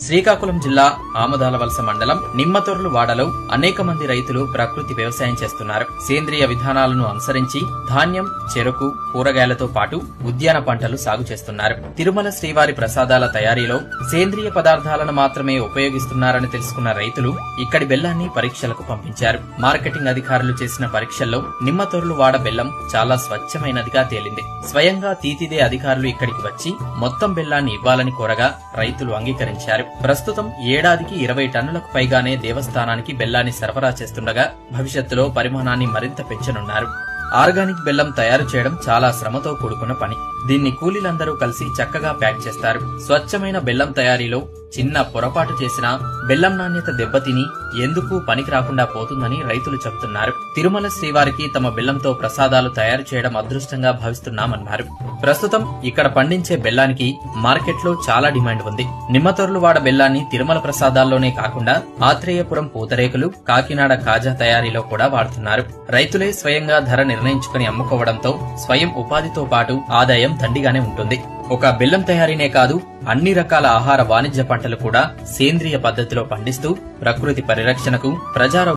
శ్రీకాకుళం జిల్లా ఆమదాలవలస మండలం నిమ్మతొర్లు వాడలో అనేక మంది రైతులు ప్రకృతి వ్యవసాయం చేస్తున్నారు. సేంద్రియ విధానాలను అనుసరించి ధాన్యం, చెరకు, కూరగాయలతో పాటు ఉద్యాన పంటలు సాగు చేస్తున్నారు. తిరుమల శ్రీవారి ప్రసాదాల తయారీలో సేంద్రియ పదార్థాలను మాత్రమే ఉపయోగిస్తున్నారని తెలుసుకున్న రైతులు ఇక్కడి బెల్లాన్ని పరీక్షలకు పంపించారు. మార్కెటింగ్ అధికారులు చేసిన పరీక్షల్లో నిమ్మతొర్లు వాడ బెల్లం చాలా స్వచ్ఛమైనదిగా తేలింది. స్వయంగా తీతిదే అధికారులు ఇక్కడికి వచ్చి మొత్తం బెల్లాన్ని ఇవ్వాలని కోరగా రైతులు అంగీకరించారు. ప్రస్తుతం ఏడాదికి 20 టన్నులకు పైగానే దేవస్థానానికి బెల్లాన్ని సరఫరా చేస్తుండగా భవిష్యత్తులో పరిమాణాన్ని మరింత పెంచనున్నారు. ఆర్గానిక్ బెల్లం తయారు చేయడం చాలా శ్రమతో కూడుకున్న పని. దీన్ని కూలీలందరూ కలిసి చక్కగా ప్యాక్ చేస్తారు. స్వచ్ఛమైన బెల్లం తయారీలో చిన్న పొరపాటు చేసినా బెల్లం నాణ్యత దెబ్బతిని ఎందుకు పనికి రాకుండా పోతుందని రైతులు చెబుతున్నారు. తిరుమల శ్రీవారికి తమ బెల్లంతో ప్రసాదాలు తయారు చేయడం అదృష్టంగా భావిస్తున్నామన్నారు. ప్రస్తుతం ఇక్కడ పండించే బెల్లానికి మార్కెట్లో చాలా డిమాండ్ ఉంది. నిమ్మతొర్లు వాడ బెల్లాన్ని తిరుమల ప్రసాదాల్లోనే కాకుండా ఆత్రేయపురం పూతరేకులు, కాకినాడ కాజా తయారీలో కూడా వాడుతున్నారు. రైతులే స్వయంగా ధర నిర్ణయించుకుని అమ్ముకోవడంతో స్వయం ఉపాధితో పాటు ఆదాయం దండిగానే ఉంటుంది. ఒక బెల్లం తయారీనే కాదు, అన్ని రకాల ఆహార వాణిజ్య పంటలు కూడా సేంద్రియ పద్ధతిలో పండిస్తూ ప్రకృతి పరిరక్షణకు, ప్రజారోగ్య